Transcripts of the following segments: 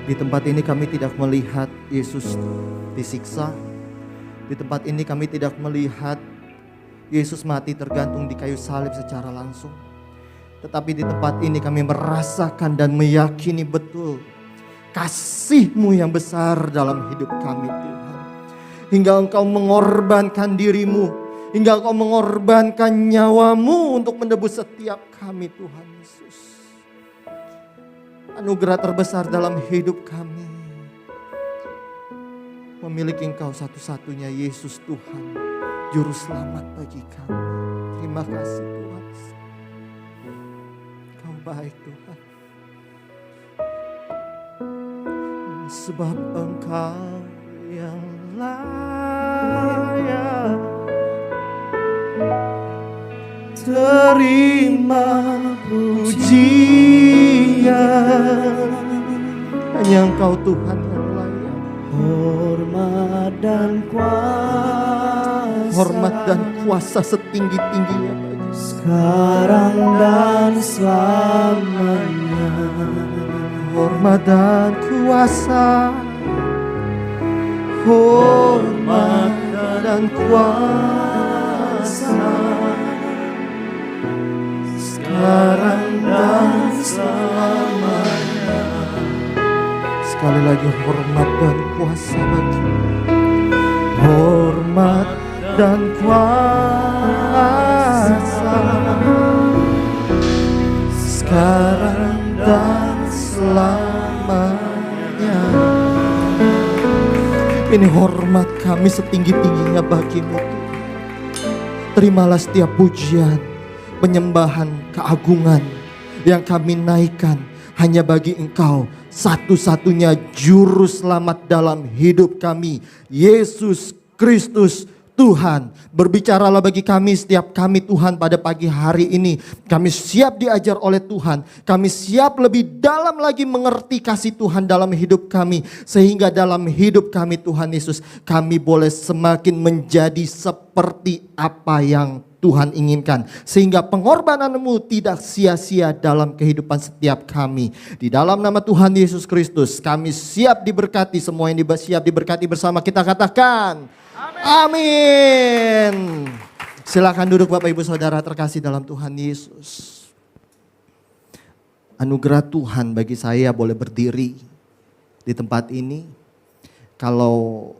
Di tempat ini kami tidak melihat Yesus disiksa. Di tempat ini kami tidak melihat Yesus mati tergantung di kayu salib secara langsung. Tetapi di tempat ini kami merasakan dan meyakini betul kasih-Mu yang besar dalam hidup kami, Tuhan. Hingga Engkau mengorbankan diri-Mu, hingga Engkau mengorbankan nyawa-Mu untuk menebus setiap kami, Tuhan Yesus. Anugerah terbesar dalam hidup kami, memiliki Engkau satu-satunya Yesus Tuhan, Juru Selamat bagi kami. Terima kasih Tuhan. Kau baik Tuhan. Sebab Engkau yang layak terima pujian. Hanya Engkau Tuhan yang layak. Hormat dan kuasa, hormat dan kuasa setinggi-tingginya bagi sekarang dan selamanya. Hormat dan kuasa, hormat dan kuasa, sekarang dan selamanya. Sekali lagi hormat dan kuasa bagi, hormat dan kuasa, sekarang dan selamanya. Ini hormat kami setinggi-tingginya bagi-Mu. Terimalah setiap pujian, penyembahan, keagungan yang kami naikkan hanya bagi Engkau, satu-satunya juru selamat dalam hidup kami, Yesus Kristus Tuhan. Berbicaralah bagi kami, setiap kami Tuhan pada pagi hari ini. Kami siap diajar oleh Tuhan. Kami siap lebih dalam lagi mengerti kasih Tuhan dalam hidup kami. Sehingga dalam hidup kami Tuhan Yesus, kami boleh semakin menjadi seperti apa yang Tuhan inginkan. Sehingga pengorbanan-Mu tidak sia-sia dalam kehidupan setiap kami. Di dalam nama Tuhan Yesus Kristus, kami siap diberkati. Semua yang siap diberkati bersama kita katakan amin. Silakan duduk Bapak Ibu Saudara terkasih dalam Tuhan Yesus. Anugerah Tuhan bagi saya boleh berdiri di tempat ini. Kalau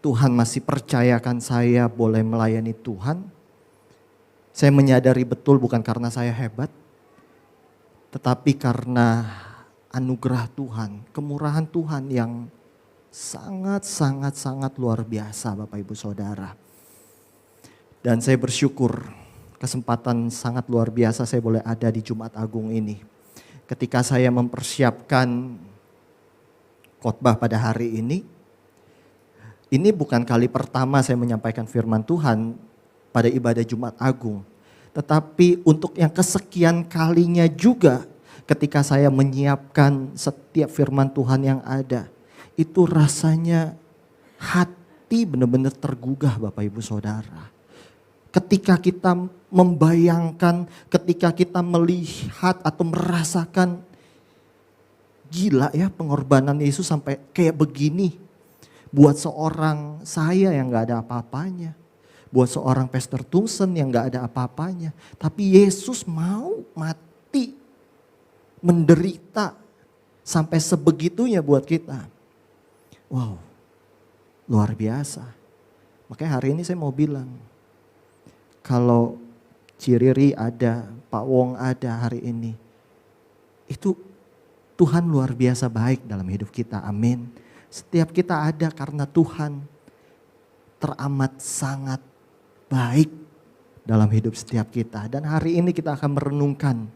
Tuhan masih percayakan saya boleh melayani Tuhan, saya menyadari betul bukan karena saya hebat, tetapi karena anugerah Tuhan, kemurahan Tuhan yang sangat luar biasa Bapak Ibu Saudara. Dan saya bersyukur kesempatan sangat luar biasa saya boleh ada di Jumat Agung ini. Ketika saya mempersiapkan khotbah pada hari ini bukan kali pertama saya menyampaikan firman Tuhan pada ibadah Jumat Agung. Tetapi untuk yang kesekian kalinya juga ketika saya menyiapkan setiap firman Tuhan yang ada. Itu rasanya hati benar-benar tergugah Bapak Ibu Saudara. Ketika kita membayangkan, ketika kita melihat atau merasakan gila ya pengorbanan Yesus sampai kayak begini. Buat seorang saya yang gak ada apa-apanya. Buat seorang Pastor Tungsen yang gak ada apa-apanya. Tapi Yesus mau mati, menderita sampai sebegitunya buat kita. Wow, luar biasa. Makanya hari ini saya mau bilang, kalau Ciriri ada, Pak Wong ada hari ini, itu Tuhan luar biasa baik dalam hidup kita, amin. Setiap kita ada karena Tuhan teramat sangat baik dalam hidup setiap kita. Dan hari ini kita akan merenungkan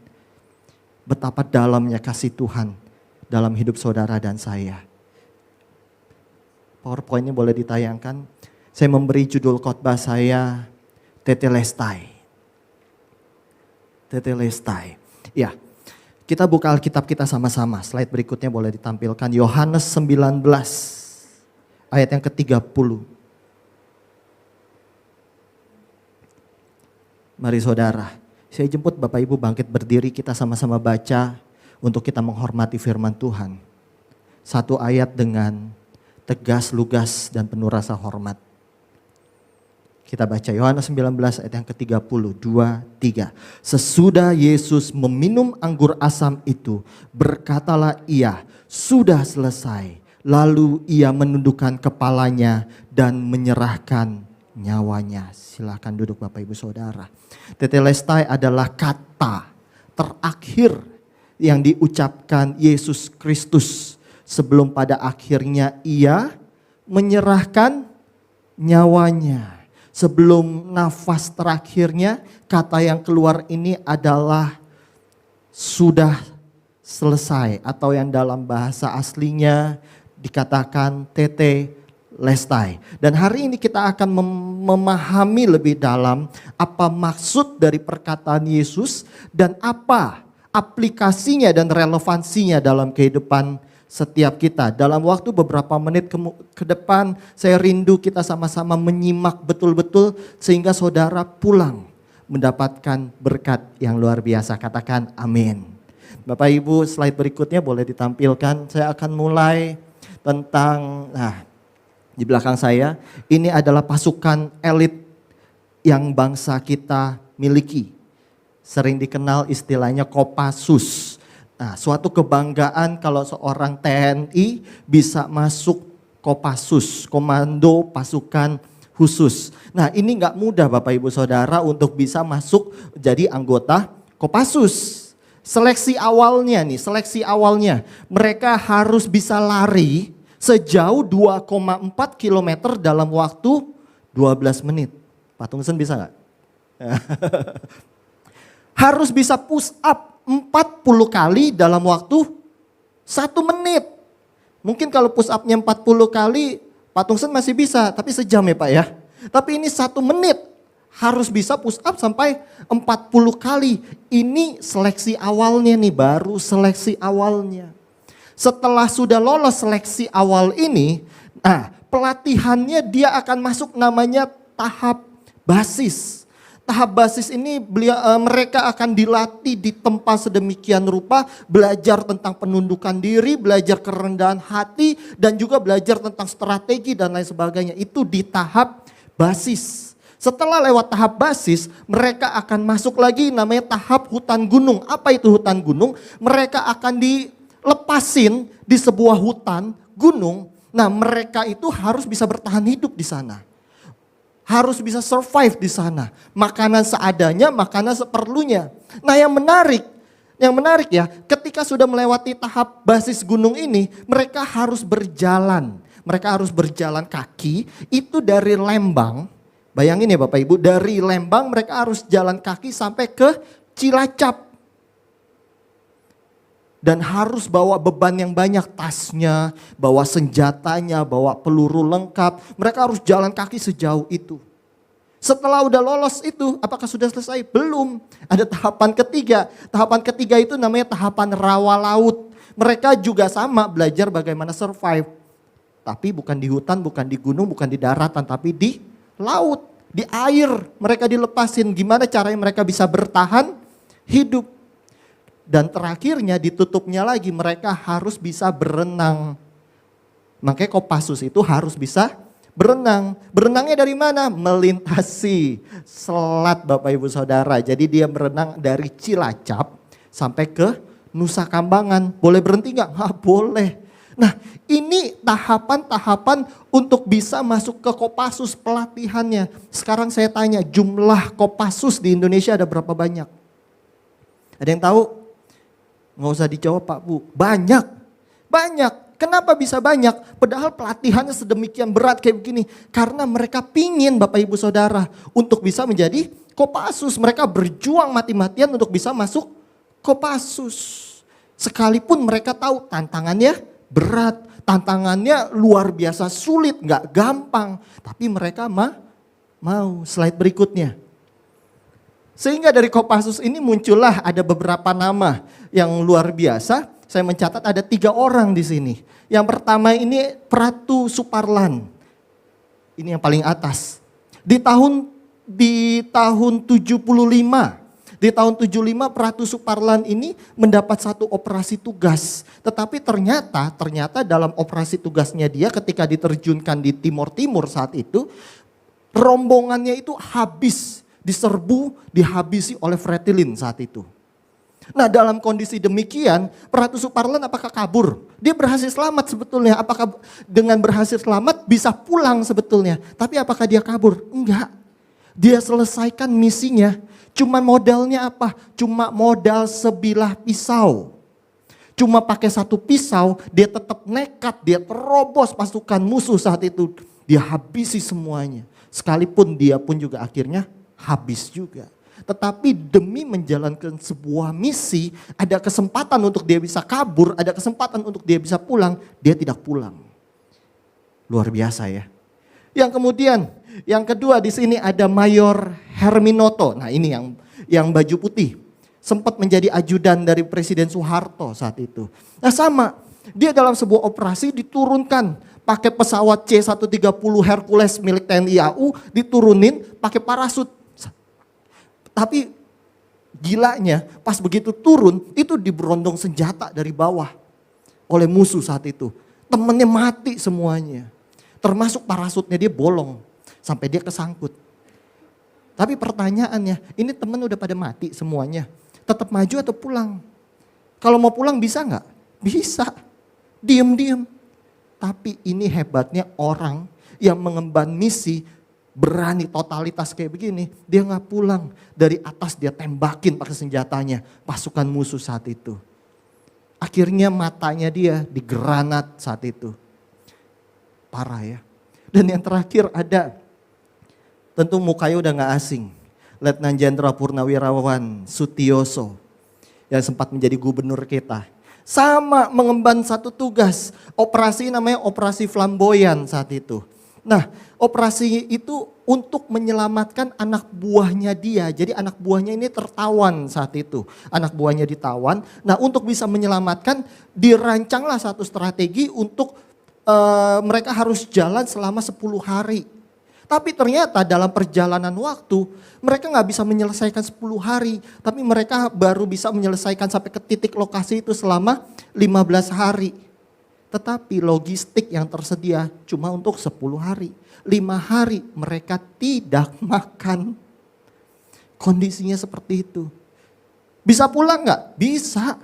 betapa dalamnya kasih Tuhan dalam hidup saudara dan saya. PowerPoint-nya boleh ditayangkan. Saya memberi judul khotbah saya Tetelestai. Tetelestai. Ya, kita buka Alkitab kita sama-sama. Slide berikutnya boleh ditampilkan. Yohanes 19 ayat yang ke-30. Mari saudara, saya jemput Bapak Ibu bangkit berdiri, kita sama-sama baca untuk kita menghormati firman Tuhan. satu ayat dengan tegas, lugas, dan penuh rasa hormat. Kita baca Yohanes 19 ayat yang ke-32, 3. Sesudah Yesus meminum anggur asam itu, berkatalah ia, sudah selesai. Lalu ia menundukkan kepalanya dan menyerahkan nyawanya. Silakan duduk Bapak Ibu Saudara. Tetelestai adalah kata terakhir yang diucapkan Yesus Kristus sebelum pada akhirnya ia menyerahkan nyawanya. Sebelum nafas terakhirnya, kata yang keluar ini adalah sudah selesai, atau yang dalam bahasa aslinya dikatakan tetelestai. Dan hari ini kita akan memahami lebih dalam apa maksud dari perkataan Yesus dan apa aplikasinya dan relevansinya dalam kehidupan setiap kita. Dalam waktu beberapa menit ke depan, saya rindu kita sama-sama menyimak betul-betul sehingga saudara pulang mendapatkan berkat yang luar biasa. Katakan amin. Bapak Ibu, slide berikutnya boleh ditampilkan. Saya akan mulai tentang, di belakang saya, ini adalah pasukan elit yang bangsa kita miliki. Sering dikenal istilahnya Kopassus. Nah, suatu kebanggaan kalau seorang TNI bisa masuk Kopassus, Komando Pasukan Khusus. Nah, ini nggak mudah Bapak Ibu Saudara untuk bisa masuk jadi anggota Kopassus. Seleksi awalnya mereka harus bisa lari sejauh 2,4 km dalam waktu 12 menit. Pak Tungsen bisa nggak? Harus bisa push up 40 kali dalam waktu 1 menit. Mungkin kalau push up-nya 40 kali, Pak Tungsen masih bisa, tapi sejam ya Pak ya. Tapi ini 1 menit, harus bisa push up sampai 40 kali. Ini seleksi awalnya nih, baru seleksi awalnya. Setelah sudah lolos seleksi awal ini, pelatihannya dia akan masuk namanya tahap basis. Tahap basis ini mereka akan dilatih di tempat sedemikian rupa, belajar tentang penundukan diri, belajar kerendahan hati, dan juga belajar tentang strategi dan lain sebagainya. Itu di tahap basis. Setelah lewat tahap basis, mereka akan masuk lagi namanya tahap hutan gunung. Apa itu hutan gunung? Mereka akan dilepasin di sebuah hutan gunung. Nah, mereka itu harus bisa bertahan hidup di sana. Harus bisa survive di sana. Makanan seadanya, makanan seperlunya. Nah, yang menarik ya, ketika sudah melewati tahap basis gunung ini, mereka harus berjalan. Mereka harus berjalan kaki, itu dari Lembang. Bayangin ya Bapak Ibu, dari Lembang mereka harus jalan kaki sampai ke Cilacap. Dan harus bawa beban yang banyak, tasnya, bawa senjatanya, bawa peluru lengkap. Mereka harus jalan kaki sejauh itu. Setelah udah lolos itu, apakah sudah selesai? Belum. Ada tahapan ketiga. Tahapan ketiga itu namanya tahapan rawa laut. Mereka juga sama belajar bagaimana survive. Tapi bukan di hutan, bukan di gunung, bukan di daratan, tapi di laut. Di air mereka dilepasin. Gimana caranya mereka bisa bertahan hidup. Dan terakhirnya ditutupnya lagi mereka harus bisa berenang. Makanya Kopassus itu harus bisa berenang. Berenangnya dari mana? Melintasi selat Bapak Ibu Saudara. Jadi dia berenang dari Cilacap sampai ke Nusa Kambangan. Boleh berhenti nggak? Nggak boleh. Nah, ini tahapan-tahapan untuk bisa masuk ke Kopassus pelatihannya. Sekarang saya tanya, jumlah Kopassus di Indonesia ada berapa banyak? Ada yang tahu? Nggak usah dijawab Pak Bu. Banyak. Kenapa bisa banyak? Padahal pelatihannya sedemikian berat kayak begini. Karena mereka pingin Bapak Ibu Saudara untuk bisa menjadi Kopassus. Mereka berjuang mati-matian untuk bisa masuk Kopassus. Sekalipun mereka tahu tantangannya berat. Tantangannya luar biasa sulit, nggak gampang. Tapi mereka mau. Slide berikutnya. Sehingga dari Kopassus ini muncullah ada beberapa nama yang luar biasa. Saya mencatat ada 3 orang di sini. Yang pertama ini Pratu Suparlan. Ini yang paling atas. Di tahun 75. Di Di tahun 75 Pratu Suparlan ini mendapat satu operasi tugas. Tetapi ternyata dalam operasi tugasnya dia ketika diterjunkan di Timur Timur saat itu, rombongannya itu habis dihabisi oleh Fretilin saat itu. Nah dalam kondisi demikian, Pratu Suparlan apakah kabur? Dia berhasil selamat sebetulnya. Apakah dengan berhasil selamat bisa pulang sebetulnya? Tapi apakah dia kabur? Enggak. Dia selesaikan misinya. Cuma modalnya apa? Cuma modal sebilah pisau. Cuma pakai satu pisau, dia tetap nekat, dia terobos pasukan musuh saat itu. Dia habisi semuanya. Sekalipun dia pun juga akhirnya habis juga. Tetapi demi menjalankan sebuah misi, ada kesempatan untuk dia bisa kabur, ada kesempatan untuk dia bisa pulang, dia tidak pulang. Luar biasa ya. Yang kemudian, yang kedua di sini ada Mayor Herminoto. Nah ini yang baju putih. Sempat menjadi ajudan dari Presiden Soeharto saat itu. Nah sama, dia dalam sebuah operasi diturunkan pakai pesawat C-130 Hercules milik TNI AU, diturunin pakai parasut. Tapi gilanya pas begitu turun itu diberondong senjata dari bawah oleh musuh saat itu. Temennya mati semuanya. Termasuk parasutnya dia bolong sampai dia kesangkut. Tapi pertanyaannya, ini temen udah pada mati semuanya. Tetap maju atau pulang? Kalau mau pulang bisa nggak? Bisa. Diem-diem. Tapi ini hebatnya orang yang mengemban misi berani totalitas kayak begini, dia nggak pulang. Dari atas dia tembakin pakai senjatanya pasukan musuh saat itu. Akhirnya matanya dia digranat saat itu. Parah ya. Dan yang terakhir ada, tentu mukanya udah nggak asing. Letnan Jenderal Purnawirawan Sutioso yang sempat menjadi gubernur kita. Sama mengemban satu tugas, operasi namanya Operasi Flamboyan saat itu. Nah, operasi itu untuk menyelamatkan anak buahnya dia. Jadi anak buahnya ini tertawan saat itu. Anak buahnya ditawan. Nah, untuk bisa menyelamatkan dirancanglah satu strategi untuk mereka harus jalan selama 10 hari. Tapi ternyata dalam perjalanan waktu mereka nggak bisa menyelesaikan 10 hari. Tapi mereka baru bisa menyelesaikan sampai ke titik lokasi itu selama 15 hari. Tetapi logistik yang tersedia cuma untuk 10 hari. 5 hari mereka tidak makan. Kondisinya seperti itu. Bisa pulang nggak? Bisa.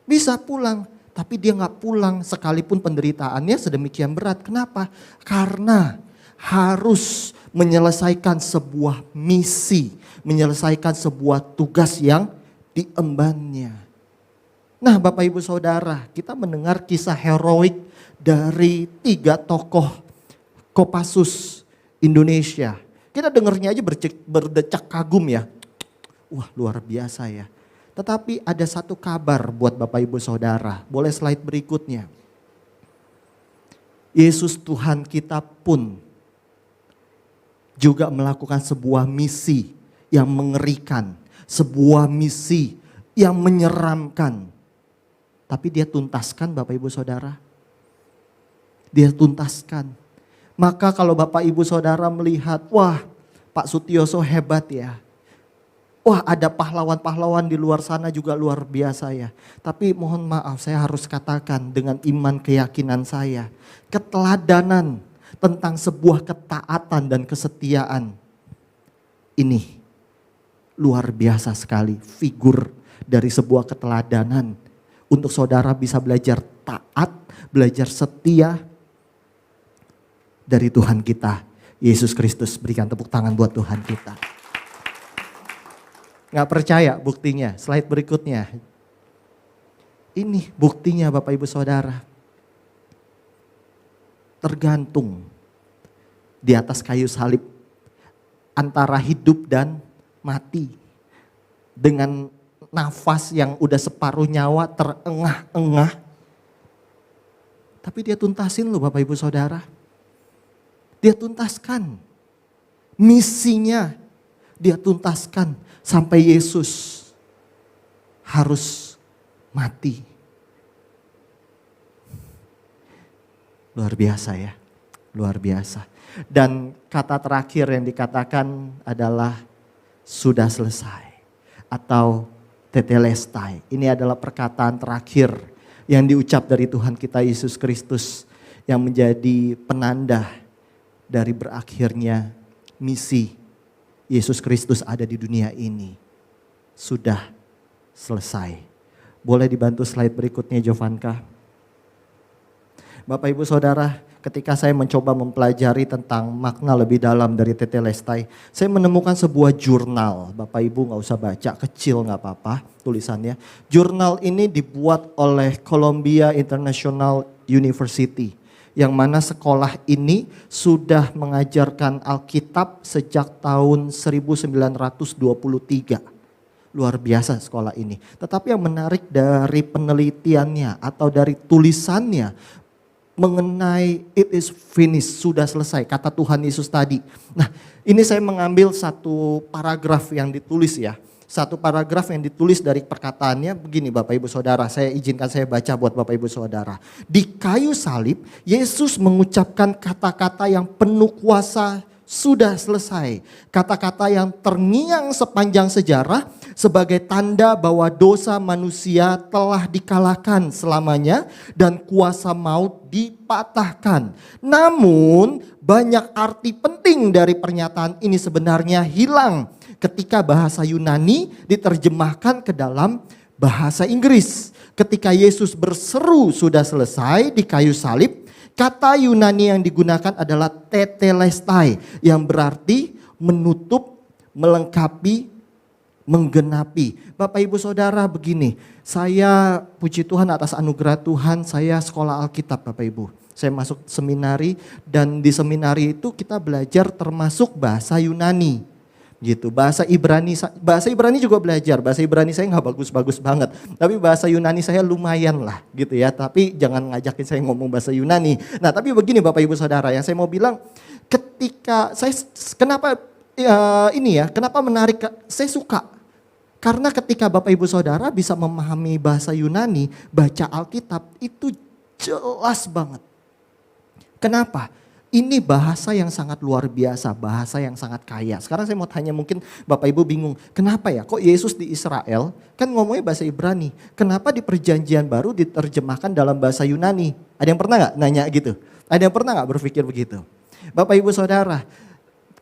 Bisa pulang. Tapi dia nggak pulang sekalipun penderitaannya sedemikian berat. Kenapa? Karena harus menyelesaikan sebuah misi. Menyelesaikan sebuah tugas yang diembannya. Nah Bapak Ibu Saudara, kita mendengar kisah heroik dari 3 tokoh Kopassus Indonesia. Kita dengarnya aja berdecak kagum ya. Wah luar biasa ya. Tetapi ada satu kabar buat Bapak Ibu Saudara. Boleh slide berikutnya. Yesus Tuhan kita pun juga melakukan sebuah misi yang mengerikan. Sebuah misi yang menyeramkan. Tapi dia tuntaskan Bapak Ibu Saudara. Dia tuntaskan. Maka kalau Bapak Ibu Saudara melihat, wah Pak Sutioso hebat ya. Wah ada pahlawan-pahlawan di luar sana juga luar biasa ya. Tapi mohon maaf saya harus katakan dengan iman keyakinan saya. Keteladanan tentang sebuah ketaatan dan kesetiaan. Ini luar biasa sekali figur dari sebuah keteladanan. Untuk saudara bisa belajar taat, belajar setia dari Tuhan kita. Yesus Kristus, berikan tepuk tangan buat Tuhan kita. Gak percaya buktinya, slide berikutnya. Ini buktinya Bapak Ibu Saudara. Tergantung di atas kayu salib antara hidup dan mati. Dengan nafas yang udah separuh nyawa terengah-engah. Tapi dia tuntasin loh Bapak Ibu Saudara. Dia tuntaskan. Misinya dia tuntaskan sampai Yesus harus mati. Luar biasa ya. Luar biasa. Dan kata terakhir yang dikatakan adalah sudah selesai. atau tetelestai. Ini adalah perkataan terakhir yang diucap dari Tuhan kita Yesus Kristus yang menjadi penanda dari berakhirnya misi Yesus Kristus ada di dunia ini. Sudah selesai. Boleh dibantu slide berikutnya, Jovanka. Bapak Ibu Saudara, ketika saya mencoba mempelajari tentang makna lebih dalam dari tetelestai, saya menemukan sebuah jurnal. Bapak Ibu gak usah baca, kecil gak apa-apa tulisannya. Jurnal ini dibuat oleh Columbia International University, yang mana sekolah ini sudah mengajarkan Alkitab sejak tahun 1923. Luar biasa sekolah ini. Tetapi yang menarik dari penelitiannya atau dari tulisannya mengenai it is finished, sudah selesai, kata Tuhan Yesus tadi. Nah, ini saya mengambil satu paragraf yang ditulis ya. Satu paragraf yang ditulis dari perkataannya begini Bapak Ibu Saudara. Saya izinkan saya baca buat Bapak Ibu Saudara. Di kayu salib, Yesus mengucapkan kata-kata yang penuh kuasa, sudah selesai. Kata-kata yang terngiang sepanjang sejarah sebagai tanda bahwa dosa manusia telah dikalahkan selamanya dan kuasa maut dipatahkan. Namun banyak arti penting dari pernyataan ini sebenarnya hilang ketika bahasa Yunani diterjemahkan ke dalam bahasa Inggris. Ketika Yesus berseru sudah selesai di kayu salib, kata Yunani yang digunakan adalah tetelestai yang berarti menutup, melengkapi, menggenapi. Bapak Ibu Saudara begini, saya puji Tuhan atas anugerah Tuhan, saya sekolah Alkitab Bapak Ibu. Saya masuk seminari dan di seminari itu kita belajar termasuk bahasa Yunani. Gitu, bahasa Ibrani juga belajar. Bahasa Ibrani saya nggak bagus-bagus banget, tapi bahasa Yunani saya lumayan lah gitu ya. Tapi jangan ngajakin saya ngomong bahasa Yunani. Nah, tapi begini Bapak Ibu Saudara, yang saya mau bilang, ketika saya kenapa kenapa menarik, saya suka karena ketika Bapak Ibu Saudara bisa memahami bahasa Yunani, baca Alkitab itu jelas banget. Kenapa? Ini bahasa yang sangat luar biasa, bahasa yang sangat kaya. Sekarang saya mau tanya, mungkin Bapak Ibu bingung, kenapa ya kok Yesus di Israel kan ngomongnya bahasa Ibrani, kenapa di perjanjian baru diterjemahkan dalam bahasa Yunani? Ada yang pernah gak nanya gitu? Ada yang pernah gak berpikir begitu? Bapak Ibu Saudara,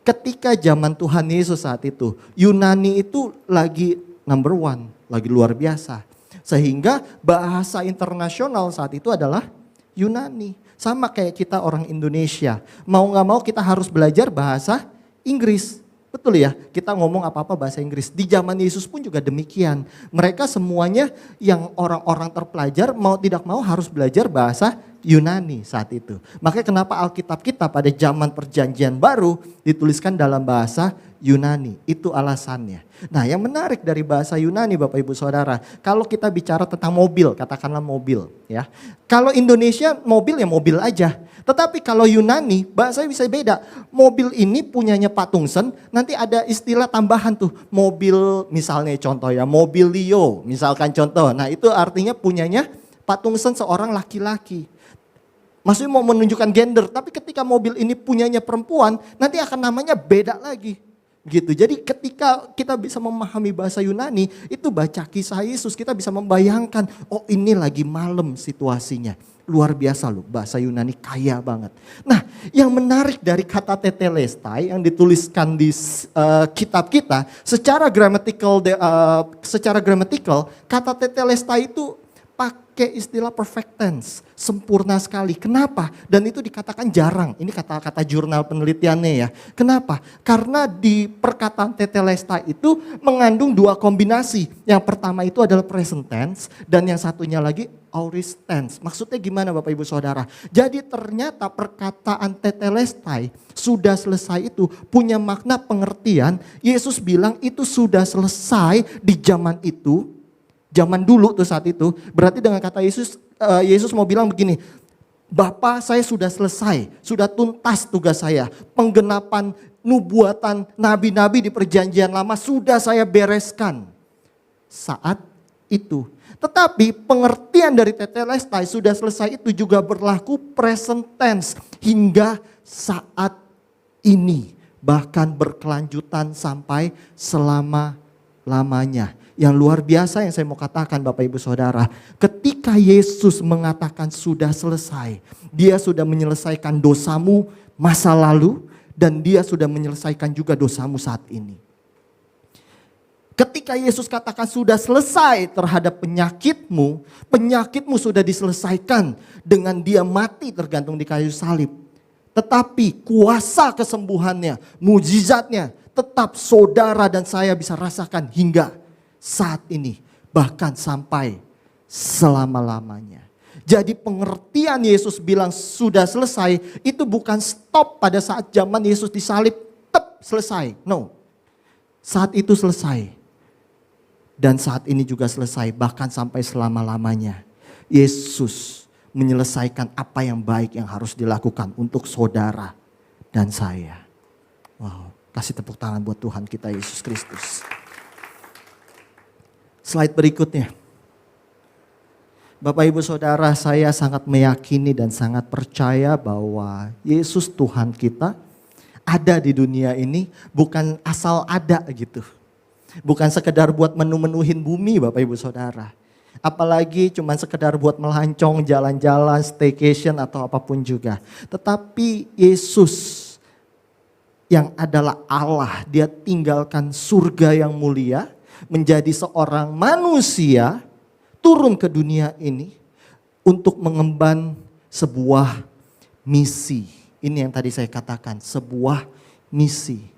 ketika zaman Tuhan Yesus saat itu, Yunani itu lagi number one, lagi luar biasa. Sehingga bahasa internasional saat itu adalah Yunani. Sama kayak kita orang Indonesia, mau gak mau kita harus belajar bahasa Inggris. Betul ya, kita ngomong apa-apa bahasa Inggris. Di zaman Yesus pun juga demikian. Mereka semuanya yang orang-orang terpelajar mau tidak mau harus belajar bahasa Yunani saat itu. Makanya kenapa Alkitab kita pada zaman perjanjian baru dituliskan dalam bahasa Yunani. Itu alasannya. Nah, yang menarik dari bahasa Yunani Bapak Ibu Saudara, kalau kita bicara tentang mobil, katakanlah mobil ya. Kalau Indonesia mobil ya mobil aja. Tetapi kalau Yunani bahasanya bisa beda. Mobil ini punyanya Pak Tungsen, nanti ada istilah tambahan tuh. Mobil misalnya contoh ya, mobil Leo misalkan contoh. Nah, itu artinya punyanya Pak Tungsen seorang laki-laki. Maksudnya mau menunjukkan gender, tapi ketika mobil ini punyanya perempuan, nanti akan namanya beda lagi. Gitu. Jadi ketika kita bisa memahami bahasa Yunani, itu baca kisah Yesus, kita bisa membayangkan, oh ini lagi malam situasinya. Luar biasa loh, bahasa Yunani kaya banget. Nah, yang menarik dari kata tetelestai yang dituliskan di kitab kita, secara gramatikal, kata tetelestai itu pakai istilah perfect tense, sempurna sekali. Kenapa? Dan itu dikatakan jarang. Ini kata-kata jurnal penelitiannya ya. Kenapa? Karena di perkataan tetelestai itu mengandung dua kombinasi. Yang pertama itu adalah present tense dan yang satunya lagi aorist tense. Maksudnya gimana Bapak Ibu Saudara? Jadi ternyata perkataan tetelestai sudah selesai itu punya makna pengertian. Yesus bilang itu sudah selesai di zaman itu. Zaman dulu tuh saat itu, berarti dengan kata Yesus mau bilang begini, Bapa saya sudah selesai, sudah tuntas tugas saya. Penggenapan nubuatan nabi-nabi di perjanjian lama sudah saya bereskan saat itu. Tetapi pengertian dari tetelestai sudah selesai itu juga berlaku present tense hingga saat ini. Bahkan berkelanjutan sampai selama lamanya. Yang luar biasa yang saya mau katakan Bapak Ibu Saudara, ketika Yesus mengatakan sudah selesai, dia sudah menyelesaikan dosamu masa lalu dan dia sudah menyelesaikan juga dosamu saat ini. Ketika Yesus katakan sudah selesai terhadap penyakitmu, penyakitmu sudah diselesaikan dengan dia mati tergantung di kayu salib. Tetapi kuasa kesembuhannya, mujizatnya tetap saudara dan saya bisa rasakan hingga saat ini, bahkan sampai selama-lamanya. Jadi pengertian Yesus bilang sudah selesai itu bukan stop pada saat zaman Yesus disalib, selesai. No, saat itu selesai. Dan saat ini juga selesai, bahkan sampai selama-lamanya. Yesus menyelesaikan apa yang baik yang harus dilakukan untuk saudara dan saya. Wow, kasih tepuk tangan buat Tuhan kita Yesus Kristus. Slide berikutnya. Bapak Ibu Saudara, saya sangat meyakini dan sangat percaya bahwa Yesus Tuhan kita ada di dunia ini bukan asal ada gitu. Bukan sekedar buat menu-menuhin bumi Bapak Ibu Saudara. Apalagi cuma sekedar buat melancong, jalan-jalan, staycation atau apapun juga. Tetapi Yesus yang adalah Allah, dia tinggalkan surga yang mulia, menjadi seorang manusia, turun ke dunia ini untuk mengemban sebuah misi. Ini yang tadi saya katakan, sebuah misi.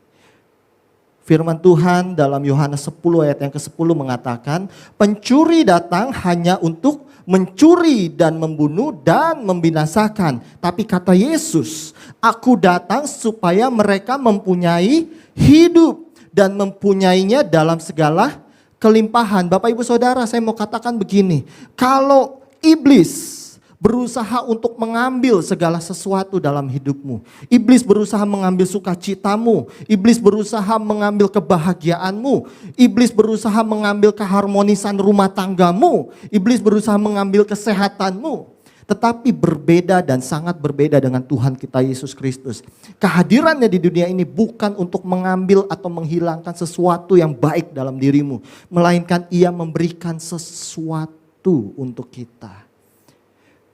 Firman Tuhan dalam Yohanes 10 ayat yang ke-10 mengatakan, pencuri datang hanya untuk mencuri dan membunuh dan membinasakan. Tapi kata Yesus, aku datang supaya mereka mempunyai hidup dan mempunyainya dalam segala kelimpahan. Bapak Ibu Saudara, saya mau katakan begini, kalau iblis berusaha untuk mengambil segala sesuatu dalam hidupmu. Iblis berusaha mengambil sukacitamu. Iblis berusaha mengambil kebahagiaanmu. Iblis berusaha mengambil keharmonisan rumah tanggamu. Iblis berusaha mengambil kesehatanmu. Tetapi berbeda dan sangat berbeda dengan Tuhan kita Yesus Kristus. Kehadirannya di dunia ini bukan untuk mengambil atau menghilangkan sesuatu yang baik dalam dirimu. Melainkan ia memberikan sesuatu untuk kita.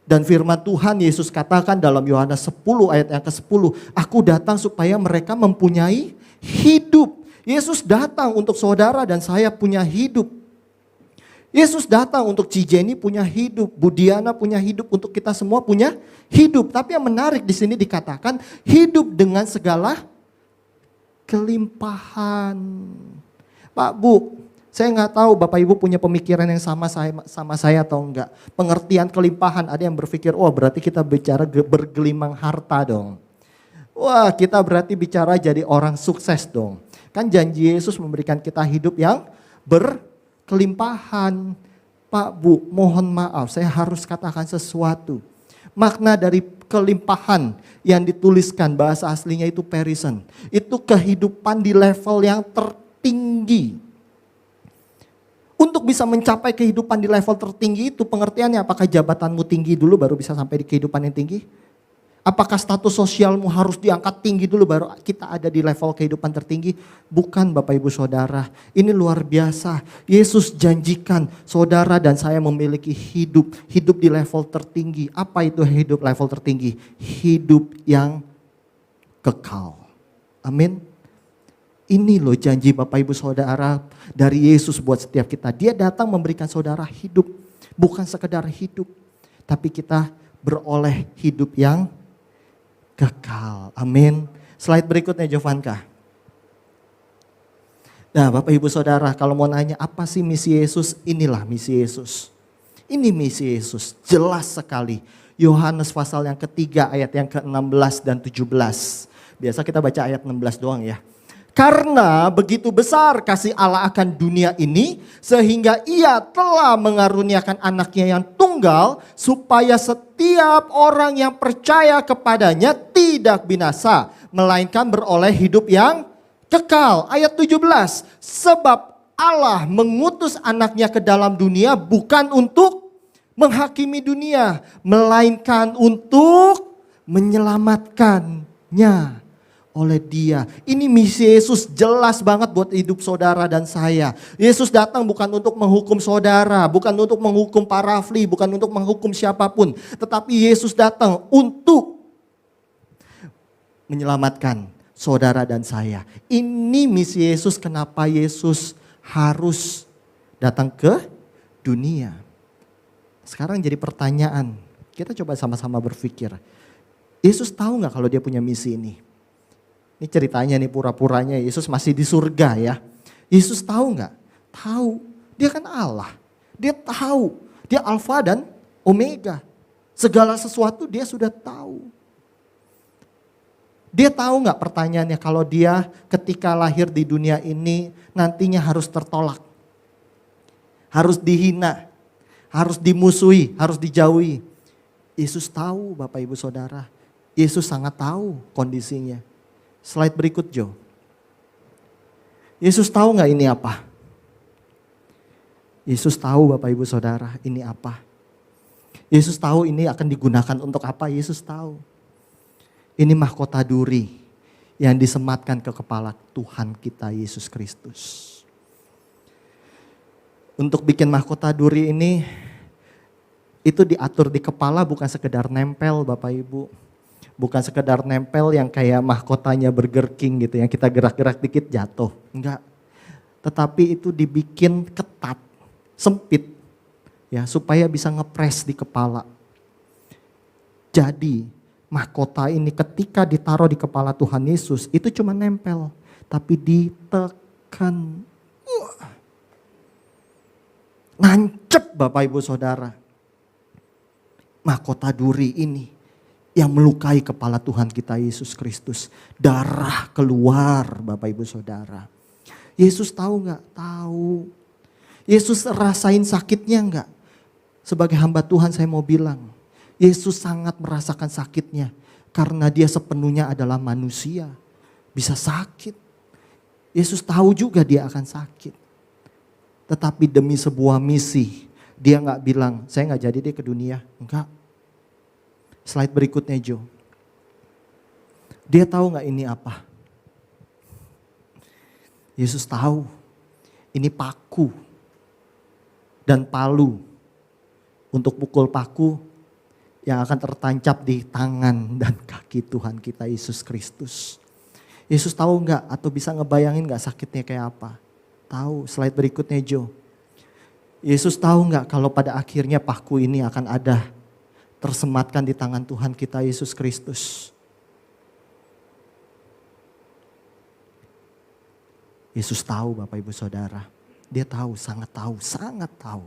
Dan firman Tuhan Yesus katakan dalam Yohanes 10 ayat yang ke-10. Aku datang supaya mereka mempunyai hidup. Yesus datang untuk saudara dan saya punya hidup. Yesus datang untuk Cijeni punya hidup. Budiana punya hidup. Untuk kita semua punya hidup. Tapi yang menarik di sini dikatakan hidup dengan segala kelimpahan. Pak, Bu, saya nggak tahu Bapak Ibu punya pemikiran yang sama saya atau enggak. Pengertian kelimpahan, ada yang berpikir, oh berarti kita bicara bergelimang harta dong. Wah, kita berarti bicara jadi orang sukses dong. Kan janji Yesus memberikan kita hidup yang berkelimpahan. Pak, Bu, mohon maaf, saya harus katakan sesuatu. Makna dari kelimpahan yang dituliskan bahasa aslinya itu perison. Itu kehidupan di level yang tertinggi. Untuk bisa mencapai kehidupan di level tertinggi itu pengertiannya apakah jabatanmu tinggi dulu baru bisa sampai di kehidupan yang tinggi? Apakah status sosialmu harus diangkat tinggi dulu baru kita ada di level kehidupan tertinggi? Bukan Bapak Ibu Saudara, ini luar biasa. Yesus janjikan saudara dan saya memiliki hidup di level tertinggi. Apa itu hidup level tertinggi? Hidup yang kekal. Amin. Ini loh janji Bapak Ibu Saudara dari Yesus buat setiap kita. Dia datang memberikan saudara hidup. Bukan sekedar hidup. Tapi kita beroleh hidup yang kekal. Amin. Slide berikutnya Jovanka. Nah Bapak Ibu Saudara kalau mau nanya apa sih misi Yesus? Inilah misi Yesus. Ini misi Yesus. Jelas sekali. Yohanes pasal yang ketiga ayat yang ke-16 dan 17. Biasa kita baca ayat 16 doang ya. Karena begitu besar kasih Allah akan dunia ini, sehingga ia telah mengaruniakan anaknya yang tunggal, supaya setiap orang yang percaya kepadanya tidak binasa, melainkan beroleh hidup yang kekal. Ayat 17, sebab Allah mengutus anaknya ke dalam dunia bukan untuk menghakimi dunia, melainkan untuk menyelamatkannya. oleh Dia. Ini misi Yesus jelas banget buat hidup saudara dan saya. Yesus datang bukan untuk menghukum saudara, bukan untuk menghukum para rafli, bukan untuk menghukum siapapun. Tetapi Yesus datang untuk menyelamatkan saudara dan saya. Ini misi Yesus, kenapa Yesus harus datang ke dunia. Sekarang jadi pertanyaan, kita coba sama-sama berpikir. Yesus tahu gak kalau dia punya misi ini? Ini ceritanya nih, pura-puranya Yesus masih di surga ya. Yesus tahu gak? Tahu. Dia kan Allah. Dia tahu. Dia Alfa dan Omega. Segala sesuatu dia sudah tahu. Dia tahu gak pertanyaannya kalau dia ketika lahir di dunia ini nantinya harus tertolak. Harus dihina. Harus dimusuhi. Harus dijauhi. Yesus tahu Bapak Ibu Saudara. Yesus sangat tahu kondisinya. Slide berikut Jo. Yesus tahu gak ini apa? Yesus tahu Bapak Ibu Saudara ini apa? Yesus tahu ini akan digunakan untuk apa? Yesus tahu. Ini mahkota duri yang disematkan ke kepala Tuhan kita Yesus Kristus. Untuk bikin mahkota duri ini, itu diatur di kepala bukan sekedar nempel Bapak Ibu. Bukan sekedar nempel yang kayak mahkotanya Burger King gitu, yang kita gerak-gerak dikit jatuh. Enggak. Tetapi itu dibikin ketat, sempit, ya supaya bisa ngepres di kepala. Jadi mahkota ini ketika ditaruh di kepala Tuhan Yesus, itu cuma nempel, tapi ditekan. Nancep Bapak Ibu Saudara. Mahkota duri ini yang melukai kepala Tuhan kita Yesus Kristus. Darah keluar Bapak Ibu Saudara. Yesus tahu gak? Tahu. Yesus rasain sakitnya gak? Sebagai hamba Tuhan saya mau bilang. Yesus sangat merasakan sakitnya. Karena dia sepenuhnya adalah manusia. Bisa sakit. Yesus tahu juga dia akan sakit. Tetapi demi sebuah misi. Dia gak bilang, saya gak jadi deh ke dunia. Enggak. Slide berikutnya Jo. Dia tahu gak ini apa? Yesus tahu. Ini paku. Dan palu. Untuk pukul paku yang akan tertancap di tangan dan kaki Tuhan kita Yesus Kristus. Yesus tahu gak atau bisa ngebayangin gak sakitnya kayak apa? Tahu. Slide berikutnya Jo. Yesus tahu gak kalau pada akhirnya paku ini akan ada tersematkan di tangan Tuhan kita Yesus Kristus. Yesus tahu Bapak Ibu Saudara. Dia tahu, sangat tahu, sangat tahu.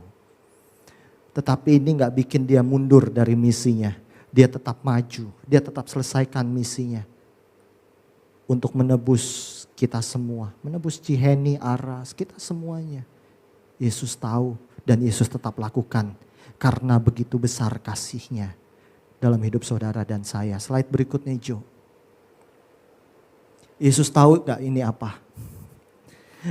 Tetapi ini gak bikin dia mundur dari misinya. Dia tetap maju, dia tetap selesaikan misinya. Untuk menebus kita semua. Menebus Ciheni, Aras, kita semuanya. Yesus tahu dan Yesus tetap lakukan. Karena begitu besar kasihnya dalam hidup saudara dan saya. Slide berikutnya Jo. Yesus tahu gak ini apa?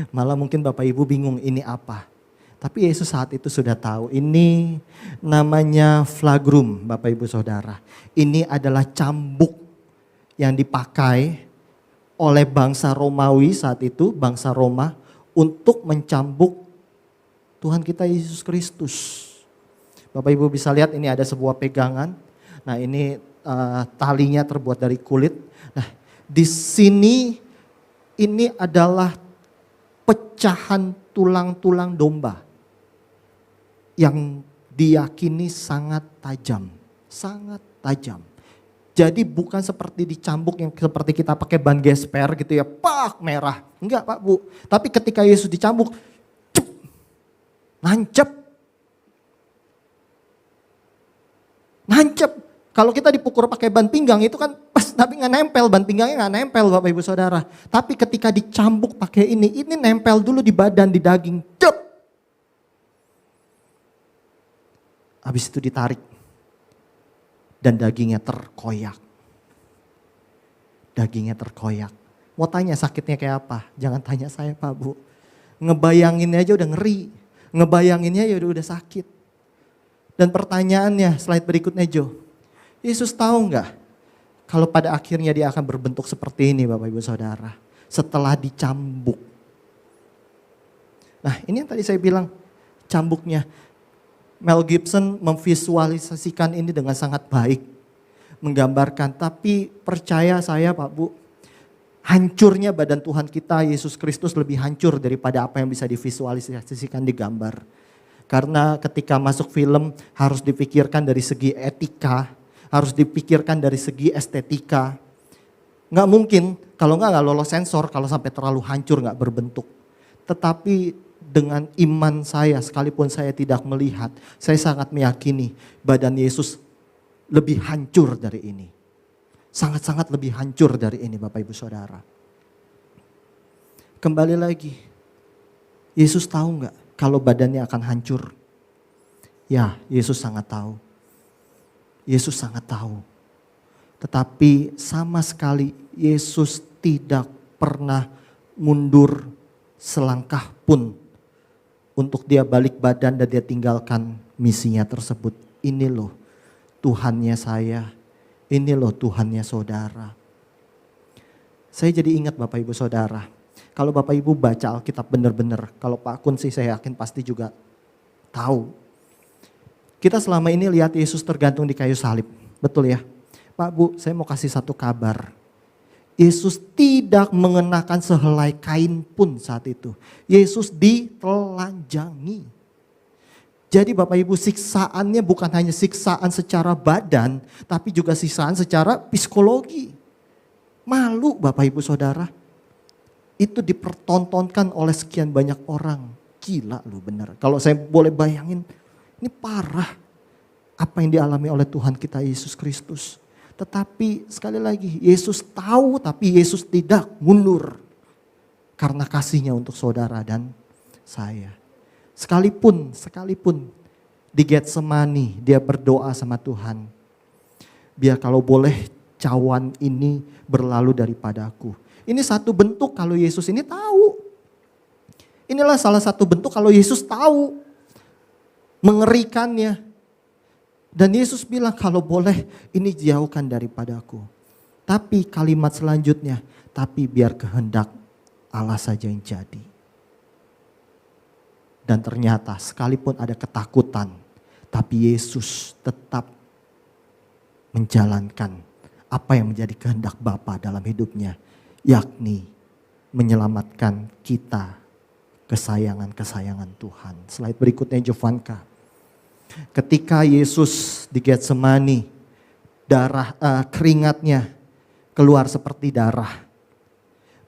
Malah mungkin Bapak Ibu bingung ini apa? Tapi Yesus saat itu sudah tahu. Ini namanya flagrum Bapak Ibu Saudara. Ini adalah cambuk yang dipakai oleh bangsa Romawi saat itu. Bangsa Roma untuk mencambuk Tuhan kita Yesus Kristus. Bapak Ibu bisa lihat ini ada sebuah pegangan. Nah ini talinya terbuat dari kulit. Nah di sini ini adalah pecahan tulang-tulang domba. Yang diyakini sangat tajam. Sangat tajam. Jadi bukan seperti dicambuk yang seperti kita pakai ban gesper gitu ya. Pak merah. Enggak Pak Bu. Tapi ketika Yesus dicambuk. Cep, nancep. Nancep. Kalau kita dipukul pakai ban pinggang itu kan pas tapi nggak nempel, ban pinggangnya nggak nempel Bapak Ibu Saudara. Tapi ketika dicambuk pakai ini nempel dulu di badan, di daging. Cep. Habis itu ditarik. Dan dagingnya terkoyak. Dagingnya terkoyak. Mau tanya sakitnya kayak apa? Jangan tanya saya Pak Bu. Ngebayanginnya aja udah ngeri. Ngebayanginnya ya udah sakit. Dan pertanyaannya, slide berikutnya Jo. Yesus tahu nggak Kalau pada akhirnya dia akan berbentuk seperti ini Bapak Ibu Saudara. Setelah dicambuk. Nah ini yang tadi saya bilang cambuknya. Mel Gibson memvisualisasikan ini dengan sangat baik. Menggambarkan, tapi percaya saya Pak Bu. Hancurnya badan Tuhan kita Yesus Kristus lebih hancur daripada apa yang bisa divisualisasikan di gambar. Karena ketika masuk film harus dipikirkan dari segi etika, harus dipikirkan dari segi estetika. Nggak mungkin, kalau nggak lolos sensor, kalau sampai terlalu hancur nggak berbentuk. Tetapi dengan iman saya, sekalipun saya tidak melihat, saya sangat meyakini badan Yesus lebih hancur dari ini. Sangat-sangat lebih hancur dari ini Bapak Ibu Saudara. Kembali lagi, Yesus tahu nggak kalau badannya akan hancur? Ya, Yesus sangat tahu. Yesus sangat tahu. Tetapi sama sekali Yesus tidak pernah mundur selangkah pun untuk dia balik badan dan dia tinggalkan misinya tersebut. Ini loh Tuhannya saya, ini loh Tuhannya saudara. Saya jadi ingat Bapak Ibu Saudara, kalau Bapak Ibu baca Alkitab benar-benar, kalau Pak Kun sih saya yakin pasti juga tahu. Kita selama ini lihat Yesus tergantung di kayu salib, betul ya? Pak Bu, saya mau kasih satu kabar. Yesus tidak mengenakan sehelai kain pun saat itu. Yesus ditelanjangi. Jadi Bapak Ibu siksaannya bukan hanya siksaan secara badan, tapi juga siksaan secara psikologi. Malu Bapak Ibu Saudara. Itu dipertontonkan oleh sekian banyak orang. Gila lu bener. Kalau saya boleh bayangin, ini parah apa yang dialami oleh Tuhan kita Yesus Kristus. Tetapi sekali lagi Yesus tahu tapi Yesus tidak mundur. Karena kasihnya untuk saudara dan saya. Sekalipun di Getsemani dia berdoa sama Tuhan. Biar kalau boleh cawan ini berlalu daripadaku. Ini satu bentuk kalau Yesus ini tahu. Inilah salah satu bentuk kalau Yesus tahu. Mengerikannya. Dan Yesus bilang kalau boleh ini jauhkan daripadaku. Tapi kalimat selanjutnya, tapi biar kehendak Allah saja yang jadi. Dan ternyata sekalipun ada ketakutan, tapi Yesus tetap menjalankan apa yang menjadi kehendak Bapa dalam hidupnya. Yakni menyelamatkan kita kesayangan-kesayangan Tuhan. Slide berikutnya Jovanka. Ketika Yesus di Getsemani, keringatnya keluar seperti darah.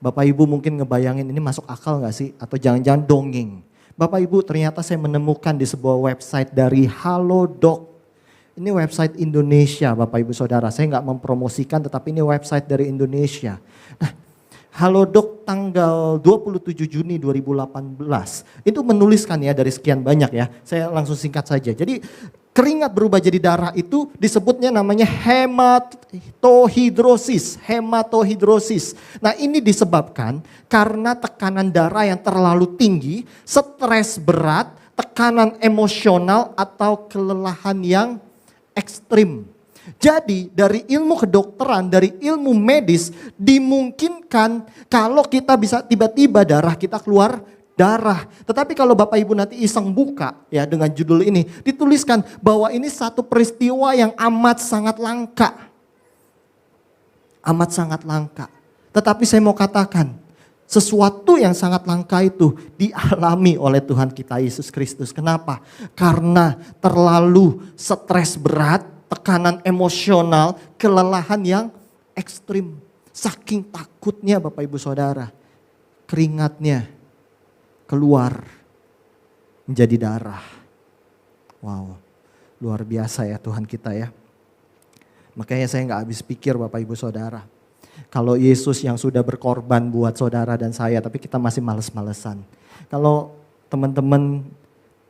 Bapak Ibu mungkin ngebayangin ini masuk akal gak sih? Atau jangan-jangan dongeng. Bapak Ibu ternyata saya menemukan di sebuah website dari Halodoc. Ini website Indonesia Bapak Ibu Saudara. Saya gak mempromosikan tetapi ini website dari Indonesia. Nah, Halodoc tanggal 27 Juni 2018 itu menuliskan ya dari sekian banyak ya. Saya langsung singkat saja. Jadi keringat berubah jadi darah itu disebutnya namanya hematohidrosis. Hematohidrosis. Nah ini disebabkan karena tekanan darah yang terlalu tinggi, stres berat, tekanan emosional atau kelelahan yang ekstrim. Jadi dari ilmu kedokteran, dari ilmu medis dimungkinkan kalau kita bisa tiba-tiba darah kita keluar darah. Tetapi kalau Bapak Ibu nanti iseng buka ya dengan judul ini, dituliskan bahwa ini satu peristiwa yang amat sangat langka. Amat sangat langka. Tetapi saya mau katakan, sesuatu yang sangat langka itu dialami oleh Tuhan kita Yesus Kristus. Kenapa? Karena terlalu stres berat, tekanan emosional, kelelahan yang ekstrim. Saking takutnya Bapak Ibu Saudara, keringatnya keluar menjadi darah. Wow, luar biasa ya Tuhan kita ya. Makanya saya gak habis pikir Bapak Ibu Saudara. Kalau Yesus yang sudah berkorban buat saudara dan saya, tapi kita masih males-malesan. Kalau teman-teman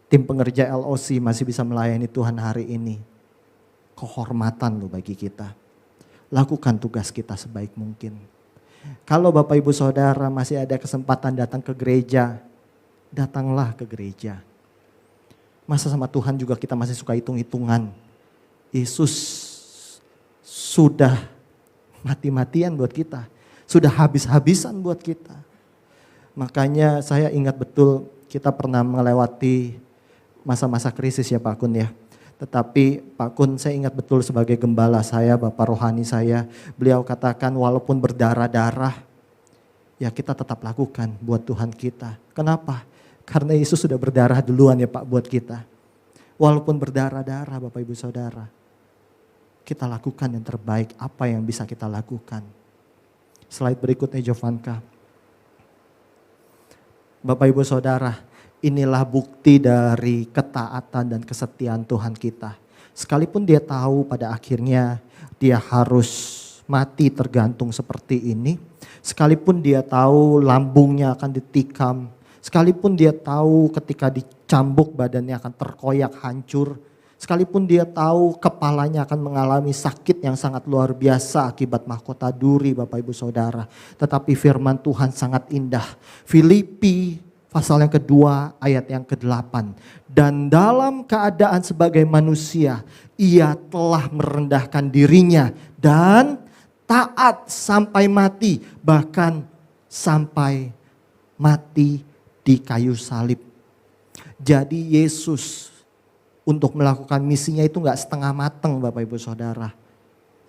tim pengerja LOC masih bisa melayani Tuhan hari ini, kehormatan loh bagi kita. Lakukan tugas kita sebaik mungkin. Kalau Bapak Ibu Saudara masih ada kesempatan datang ke gereja, datanglah ke gereja. Masa sama Tuhan juga kita masih suka hitung-hitungan. Yesus sudah mati-matian buat kita. Sudah habis-habisan buat kita. Makanya saya ingat betul kita pernah melewati masa-masa krisis ya Pak Kun ya. Tetapi Pak Kun saya ingat betul sebagai gembala saya, Bapak rohani saya. Beliau katakan walaupun berdarah-darah ya kita tetap lakukan buat Tuhan kita. Kenapa? Karena Yesus sudah berdarah duluan ya Pak buat kita. Walaupun berdarah-darah Bapak Ibu Saudara. Kita lakukan yang terbaik apa yang bisa kita lakukan. Slide berikutnya Jovanka. Bapak Ibu Saudara, inilah bukti dari ketaatan dan kesetiaan Tuhan kita. Sekalipun dia tahu pada akhirnya dia harus mati tergantung seperti ini. Sekalipun dia tahu lambungnya akan ditikam. Sekalipun dia tahu ketika dicambuk badannya akan terkoyak hancur. Sekalipun dia tahu kepalanya akan mengalami sakit yang sangat luar biasa akibat mahkota duri Bapak Ibu Saudara. Tetapi firman Tuhan sangat indah. Filipi pasal yang kedua ayat yang ke-8. Dan dalam keadaan sebagai manusia ia telah merendahkan dirinya dan taat sampai mati. Bahkan sampai mati di kayu salib. Jadi Yesus untuk melakukan misinya itu gak setengah mateng Bapak Ibu Saudara.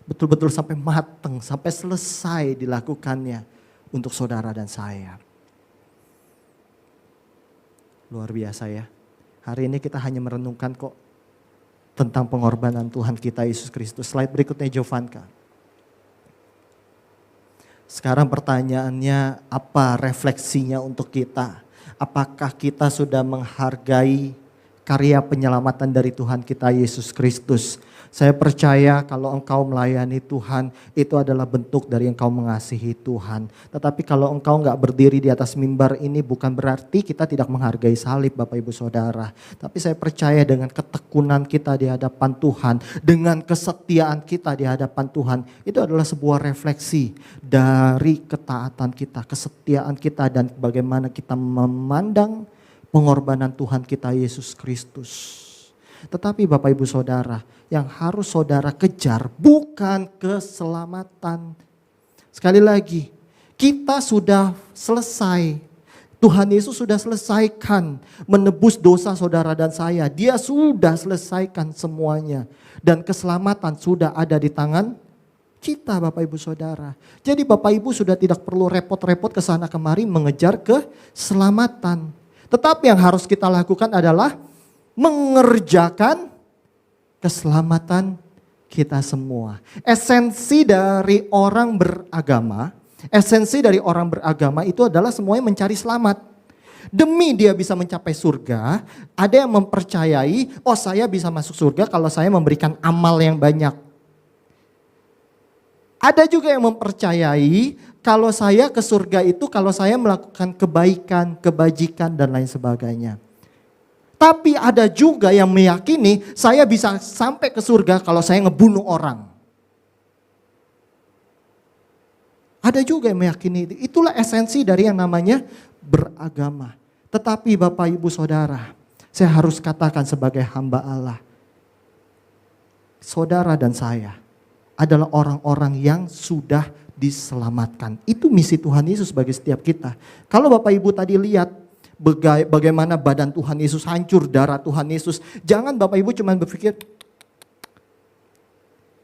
Betul-betul sampai mateng, sampai selesai dilakukannya untuk saudara dan saya. Luar biasa ya. Hari ini kita hanya merenungkan kok tentang pengorbanan Tuhan kita Yesus Kristus. Slide berikutnya Jovanka. Sekarang pertanyaannya apa refleksinya untuk kita? Apakah kita sudah menghargai karya penyelamatan dari Tuhan kita Yesus Kristus? Saya percaya kalau engkau melayani Tuhan itu adalah bentuk dari engkau mengasihi Tuhan. Tetapi kalau engkau gak berdiri di atas mimbar ini bukan berarti kita tidak menghargai salib Bapak Ibu Saudara. Tapi saya percaya dengan ketekunan kita di hadapan Tuhan, dengan kesetiaan kita di hadapan Tuhan, itu adalah sebuah refleksi dari ketaatan kita, kesetiaan kita dan bagaimana kita memandang pengorbanan Tuhan kita Yesus Kristus. Tetapi Bapak Ibu Saudara, yang harus saudara kejar bukan keselamatan. Sekali lagi, kita sudah selesai. Tuhan Yesus sudah selesaikan menebus dosa saudara dan saya. Dia sudah selesaikan semuanya. Dan keselamatan sudah ada di tangan kita Bapak Ibu Saudara. Jadi Bapak Ibu sudah tidak perlu repot-repot ke sana kemari mengejar keselamatan. Tetapi yang harus kita lakukan adalah mengerjakan keselamatan kita semua. Esensi dari orang beragama itu adalah semuanya mencari selamat. Demi dia bisa mencapai surga, ada yang mempercayai, oh saya bisa masuk surga kalau saya memberikan amal yang banyak. Ada juga yang mempercayai kalau saya ke surga itu kalau saya melakukan kebaikan, kebajikan dan lain sebagainya. Tapi ada juga yang meyakini saya bisa sampai ke surga kalau saya ngebunuh orang. Ada juga yang meyakini itu. Itulah esensi dari yang namanya beragama. Tetapi Bapak Ibu Saudara, saya harus katakan sebagai hamba Allah. Saudara dan saya adalah orang-orang yang sudah diselamatkan. Itu misi Tuhan Yesus bagi setiap kita. Kalau Bapak Ibu tadi lihat bagaimana badan Tuhan Yesus hancur, darah Tuhan Yesus. Jangan Bapak Ibu cuma berpikir,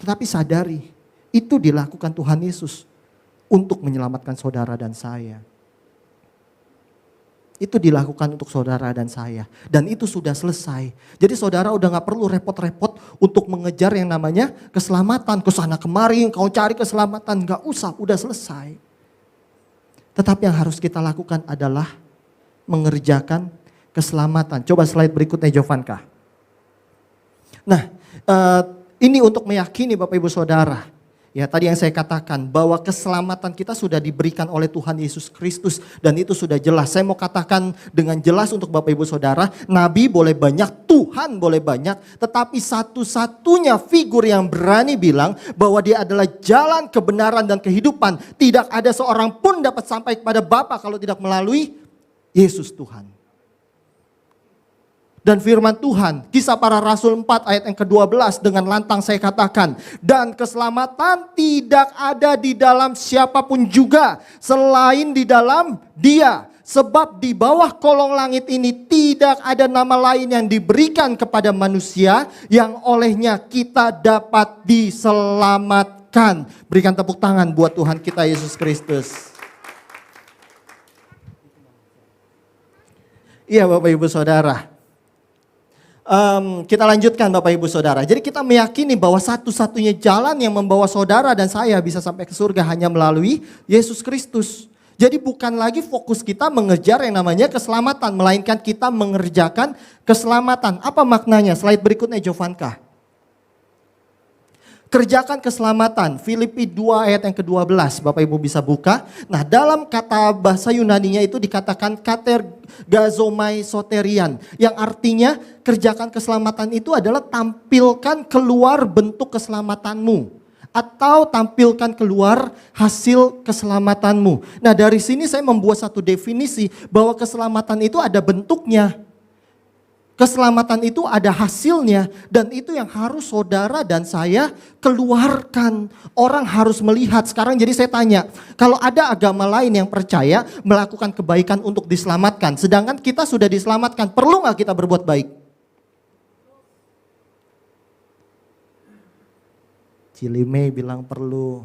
tetapi sadari itu dilakukan Tuhan Yesus untuk menyelamatkan saudara dan saya. Itu dilakukan untuk saudara dan saya. Dan itu sudah selesai. Jadi saudara udah gak perlu repot-repot untuk mengejar yang namanya keselamatan. Kesana kemari kau cari keselamatan, gak usah, udah selesai. Tetapi yang harus kita lakukan adalah mengerjakan keselamatan. Coba slide berikutnya Jovanka. Nah, ini untuk meyakini Bapak Ibu Saudara. Ya, tadi yang saya katakan bahwa keselamatan kita sudah diberikan oleh Tuhan Yesus Kristus dan itu sudah jelas. Saya mau katakan dengan jelas untuk Bapak Ibu Saudara, nabi boleh banyak, Tuhan boleh banyak, tetapi satu-satunya figur yang berani bilang bahwa dia adalah jalan kebenaran dan kehidupan. Tidak ada seorang pun dapat sampai kepada Bapa kalau tidak melalui Yesus Tuhan. Dan firman Tuhan, Kisah Para Rasul 4 ayat yang ke-12 dengan lantang saya katakan, dan keselamatan tidak ada di dalam siapapun juga selain di dalam Dia. Sebab di bawah kolong langit ini tidak ada nama lain yang diberikan kepada manusia yang olehnya kita dapat diselamatkan. Berikan tepuk tangan buat Tuhan kita Yesus Kristus. Iya Bapak Ibu Saudara. Kita lanjutkan Bapak Ibu Saudara. Jadi kita meyakini bahwa satu-satunya jalan yang membawa saudara dan saya bisa sampai ke surga hanya melalui Yesus Kristus. Jadi bukan lagi fokus kita mengejar yang namanya keselamatan, melainkan kita mengerjakan keselamatan. Apa maknanya? Slide berikutnya Jovanka. Kerjakan keselamatan, Filipi 2 ayat yang ke-12, Bapak Ibu bisa buka. Nah dalam kata bahasa Yunaninya itu dikatakan katergazomai soterian. Yang artinya kerjakan keselamatan itu adalah tampilkan keluar bentuk keselamatanmu. Atau tampilkan keluar hasil keselamatanmu. Nah dari sini saya membuat satu definisi bahwa keselamatan itu ada bentuknya. Keselamatan itu ada hasilnya dan itu yang harus saudara dan saya keluarkan. Orang harus melihat. Sekarang jadi saya tanya, kalau ada agama lain yang percaya melakukan kebaikan untuk diselamatkan, sedangkan kita sudah diselamatkan, perlu gak kita berbuat baik? Cilimei bilang perlu.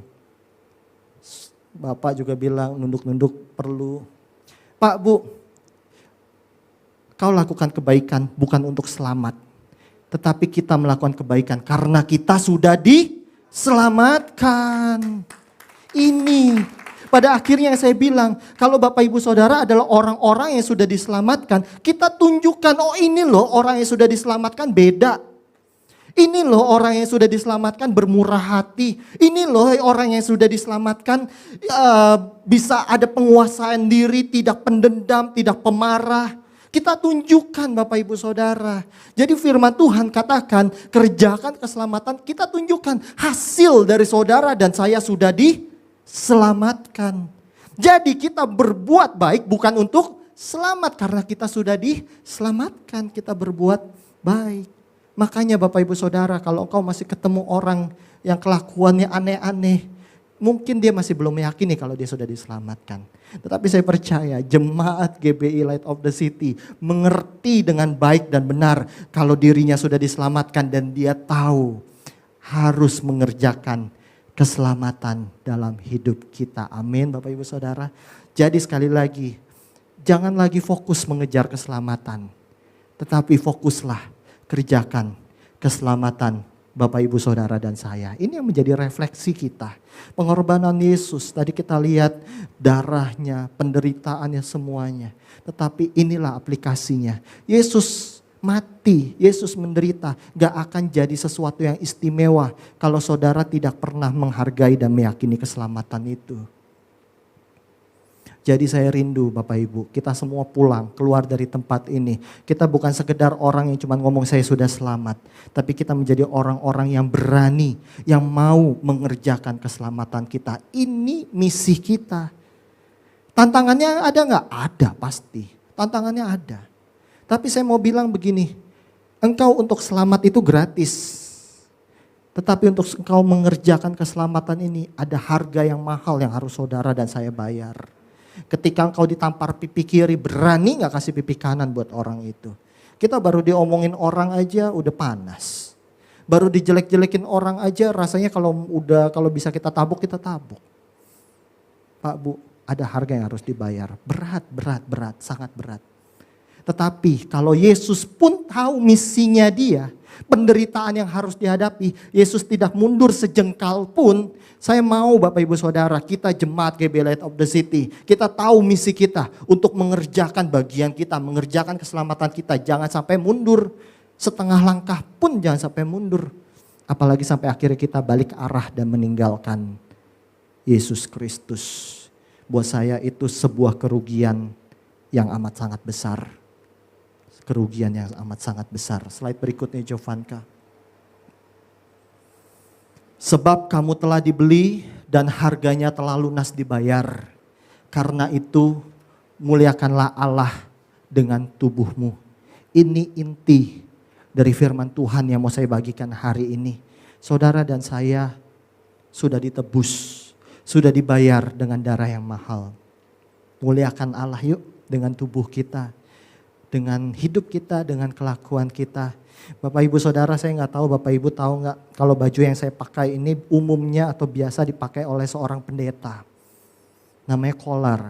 Bapak juga bilang nunduk-nunduk perlu. Pak, Bu, kau lakukan kebaikan bukan untuk selamat. Tetapi kita melakukan kebaikan karena kita sudah diselamatkan. Ini pada akhirnya saya bilang, kalau Bapak Ibu Saudara adalah orang-orang yang sudah diselamatkan, kita tunjukkan, oh ini loh orang yang sudah diselamatkan beda. Ini loh orang yang sudah diselamatkan bermurah hati. Ini loh orang yang sudah diselamatkan bisa ada penguasaan diri, tidak pendendam, tidak pemarah. Kita tunjukkan Bapak Ibu Saudara. Jadi firman Tuhan katakan kerjakan keselamatan, kita tunjukkan hasil dari saudara dan saya sudah diselamatkan. Jadi kita berbuat baik bukan untuk selamat karena kita sudah diselamatkan, kita berbuat baik. Makanya Bapak Ibu Saudara kalau engkau masih ketemu orang yang kelakuannya aneh-aneh, mungkin dia masih belum meyakini kalau dia sudah diselamatkan. Tetapi saya percaya jemaat GBI Light of the City mengerti dengan baik dan benar kalau dirinya sudah diselamatkan dan dia tahu harus mengerjakan keselamatan dalam hidup kita. Amin Bapak Ibu Saudara. Jadi sekali lagi, jangan lagi fokus mengejar keselamatan. Tetapi fokuslah kerjakan keselamatan Bapak Ibu Saudara dan saya. Ini yang menjadi refleksi kita. Pengorbanan Yesus, tadi kita lihat darahnya, penderitaannya semuanya. Tetapi inilah aplikasinya. Yesus mati, Yesus menderita. Gak akan jadi sesuatu yang istimewa kalau saudara tidak pernah menghargai dan meyakini keselamatan itu. Jadi saya rindu Bapak Ibu, kita semua pulang, keluar dari tempat ini. Kita bukan sekedar orang yang cuma ngomong saya sudah selamat. Tapi kita menjadi orang-orang yang berani, yang mau mengerjakan keselamatan kita. Ini misi kita. Tantangannya ada nggak? Ada pasti, tantangannya ada. Tapi saya mau bilang begini, engkau untuk selamat itu gratis. Tetapi untuk engkau mengerjakan keselamatan ini ada harga yang mahal yang harus saudara dan saya bayar. Ketika engkau ditampar pipi kiri, berani gak kasih pipi kanan buat orang itu? Kita baru diomongin orang aja udah panas. Baru dijelek-jelekin orang aja rasanya kalau bisa kita tabuk, kita tabuk. Pak Bu, ada harga yang harus dibayar. Berat, sangat berat. Tetapi kalau Yesus pun tahu misinya dia, penderitaan yang harus dihadapi, Yesus tidak mundur sejengkal pun. Saya mau Bapak Ibu Saudara, kita jemaat GBI Light of the City, kita tahu misi kita untuk mengerjakan bagian kita, mengerjakan keselamatan kita. Jangan sampai mundur, setengah langkah pun jangan sampai mundur. Apalagi sampai akhirnya kita balik arah dan meninggalkan Yesus Kristus. Buat saya itu sebuah kerugian yang amat sangat besar. Kerugian yang amat sangat besar. Slide berikutnya Jovanka. Sebab kamu telah dibeli dan harganya telah lunas dibayar. Karena itu muliakanlah Allah dengan tubuhmu. Ini inti dari firman Tuhan yang mau saya bagikan hari ini. Saudara dan saya sudah ditebus, sudah dibayar dengan darah yang mahal. Muliakan Allah yuk dengan tubuh kita, dengan hidup kita, dengan kelakuan kita. Bapak Ibu Saudara, saya nggak tahu Bapak Ibu tahu nggak kalau baju yang saya pakai ini umumnya atau biasa dipakai oleh seorang pendeta. Namanya kolar.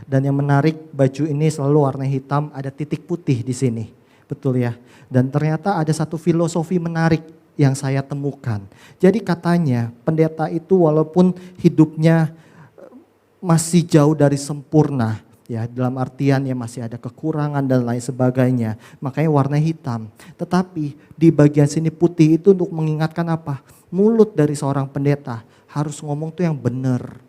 Dan yang menarik, baju ini selalu warna hitam, ada titik putih di sini. Betul ya. Dan ternyata ada satu filosofi menarik yang saya temukan. Jadi katanya pendeta itu walaupun hidupnya masih jauh dari sempurna, ya dalam artian ya masih ada kekurangan dan lain sebagainya, makanya warna hitam. Tetapi di bagian sini putih itu untuk mengingatkan apa? Mulut dari seorang pendeta harus ngomong tuh yang benar,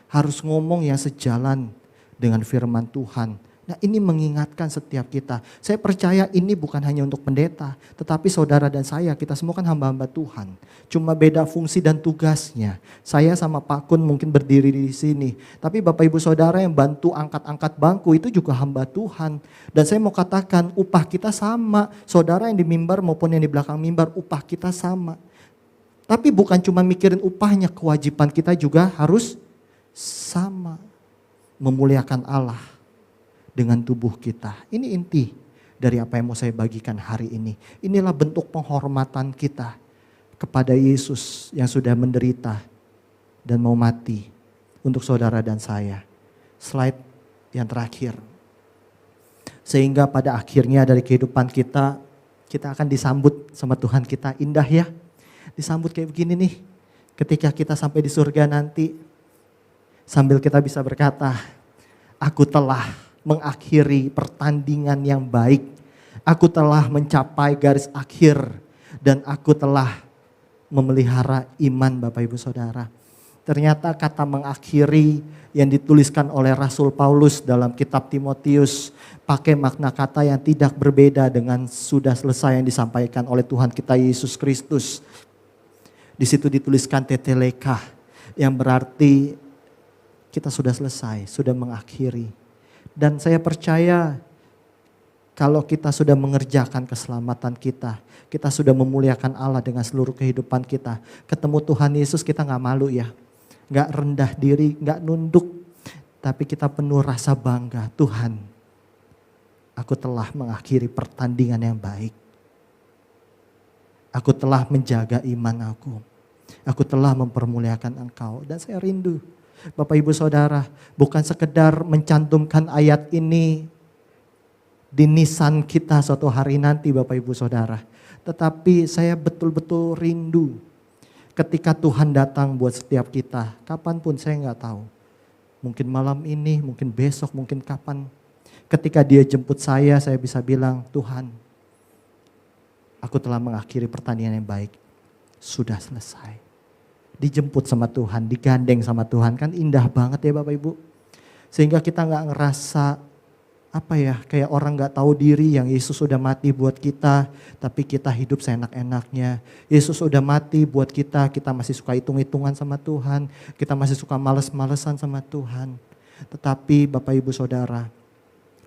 harus ngomong yang sejalan dengan firman Tuhan. Nah ini mengingatkan setiap kita. Saya percaya ini bukan hanya untuk pendeta, tetapi saudara dan saya, kita semua kan hamba-hamba Tuhan. Cuma beda fungsi dan tugasnya. Saya sama Pak Kun mungkin berdiri di sini, tapi Bapak Ibu Saudara yang bantu angkat-angkat bangku itu juga hamba Tuhan. Dan saya mau katakan upah kita sama. Saudara yang di mimbar maupun yang di belakang mimbar, upah kita sama. Tapi bukan cuma mikirin upahnya, kewajiban kita juga harus sama. Memuliakan Allah dengan tubuh kita. Ini inti dari apa yang mau saya bagikan hari ini. Inilah bentuk penghormatan kita kepada Yesus yang sudah menderita dan mau mati untuk saudara dan saya. Slide yang terakhir. Sehingga pada akhirnya dari kehidupan kita, kita akan disambut sama Tuhan kita. Indah ya, disambut kayak begini nih. Ketika kita sampai di surga nanti, sambil kita bisa berkata, aku telah mengakhiri pertandingan yang baik. Aku telah mencapai garis akhir dan aku telah memelihara iman Bapak Ibu Saudara. Ternyata kata mengakhiri yang dituliskan oleh Rasul Paulus dalam kitab Timotius pakai makna kata yang tidak berbeda dengan sudah selesai yang disampaikan oleh Tuhan kita Yesus Kristus. Di situ dituliskan teteleka yang berarti kita sudah selesai, sudah mengakhiri. Dan saya percaya kalau kita sudah mengerjakan keselamatan kita, kita sudah memuliakan Allah dengan seluruh kehidupan kita. Ketemu Tuhan Yesus kita gak malu ya, gak rendah diri, gak nunduk. Tapi kita penuh rasa bangga, Tuhan aku telah mengakhiri pertandingan yang baik. Aku telah menjaga iman aku. Aku telah mempermuliakan Engkau dan saya rindu. Bapak Ibu Saudara, bukan sekedar mencantumkan ayat ini di nisan kita suatu hari nanti Bapak Ibu Saudara. Tetapi saya betul-betul rindu ketika Tuhan datang buat setiap kita. Kapanpun saya nggak tahu. Mungkin malam ini, mungkin besok, mungkin kapan. Ketika dia jemput saya bisa bilang, Tuhan aku telah mengakhiri pertandingan yang baik. Sudah selesai. Dijemput sama Tuhan, digandeng sama Tuhan, kan indah banget ya Bapak Ibu. Sehingga kita gak ngerasa kayak orang gak tahu diri yang Yesus sudah mati buat kita, tapi kita hidup seenak-enaknya. Yesus sudah mati buat kita, kita masih suka hitung-hitungan sama Tuhan, kita masih suka males-malesan sama Tuhan. Tetapi Bapak Ibu Saudara,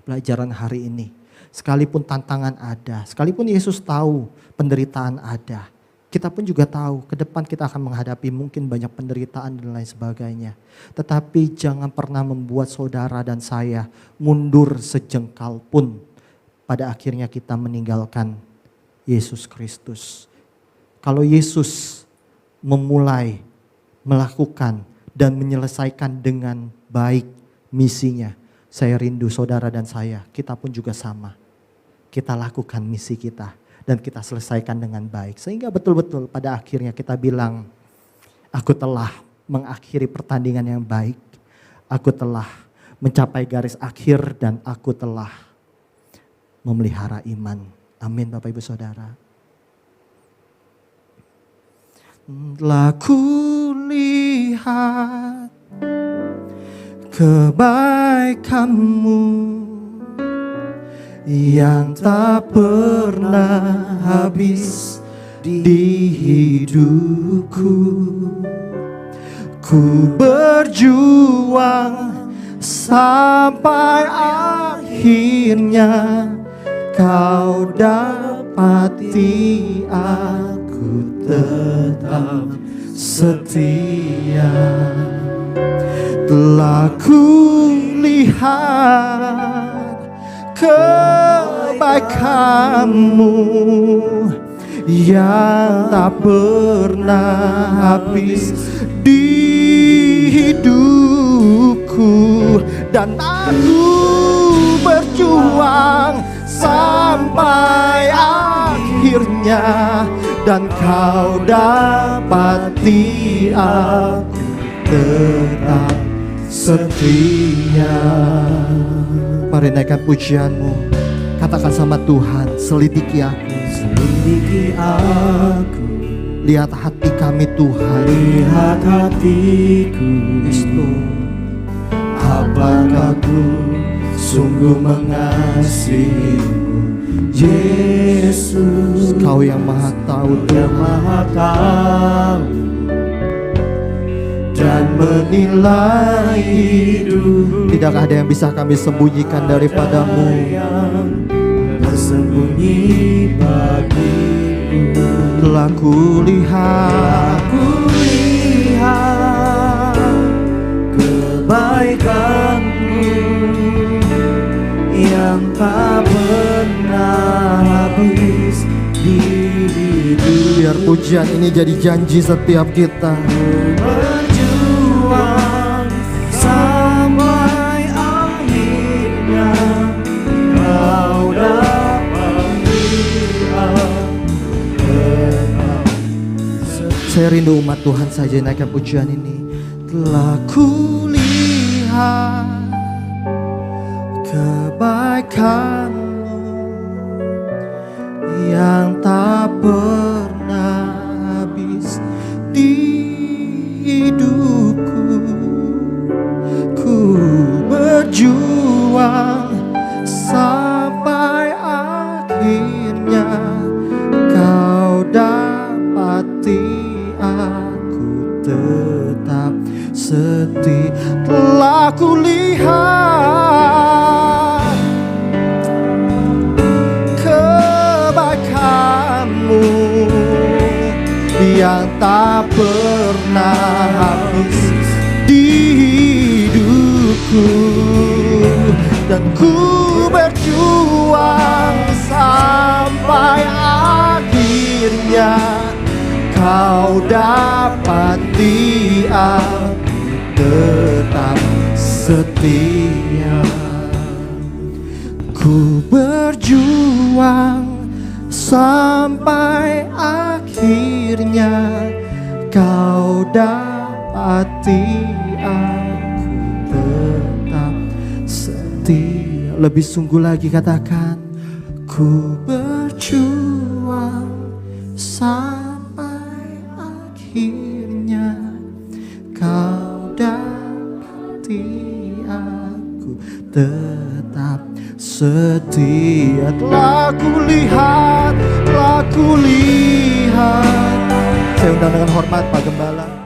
pelajaran hari ini, sekalipun tantangan ada, sekalipun Yesus tahu penderitaan ada, kita pun juga tahu ke depan kita akan menghadapi mungkin banyak penderitaan dan lain sebagainya. Tetapi jangan pernah membuat saudara dan saya mundur sejengkal pun. Pada akhirnya kita meninggalkan Yesus Kristus. Kalau Yesus memulai, melakukan dan menyelesaikan dengan baik misinya. Saya rindu saudara dan saya, kita pun juga sama. Kita lakukan misi kita. Dan kita selesaikan dengan baik. Sehingga betul-betul pada akhirnya kita bilang, aku telah mengakhiri pertandingan yang baik. Aku telah mencapai garis akhir dan aku telah memelihara iman. Amin Bapak Ibu Saudara. Telah kulihat kebaikan-Mu yang tak pernah habis di hidupku. Ku berjuang sampai akhirnya Kau dapati aku tetap setia. Telah kulihat kebaikan-Mu yang tak pernah habis di hidupku, dan aku berjuang sampai akhirnya, dan Kau dapati aku tetap setia. Mari naikkan pujian-Mu, katakan sama Tuhan, selidiki aku, selidiki aku, lihat hati kami Tuhan, lihat hatiku, apakah ku sungguh mengasihi-Mu, Yesus. Kau yang maha tahu, yang maha tahu dan menilai hidup. Tidakkah ada yang bisa kami sembunyikan daripada-Mu? Tersembunyi bagiku. Telah kulihat kebaikan-Mu yang tak pernah habis di hidup. Biar pujian ini jadi janji setiap kita. Berjuang sampai akhirnya, Kau dapati aku. Saya rindu umat Tuhan saja naikkan pujian ini. Telah kulihat kebaikan-Mu yang tak pernah habis di hidupku. Ku berjuang sampai akhirnya, Kau dapati aku tetap setia. Telah kulihat kebaikan-Mu yang tak pernah habis di hidupku, dan ku berjuang sampai akhirnya, Kau dapati aku tetap setia. Ku berjuang sampai akhirnya, Kau dapati aku tetap setia. Lebih sungguh lagi katakan, ku berjuang sampai akhirnya, Kau dapati aku tetap setia. Telah kulihat. Saya undang dengan hormat Pak Gembala.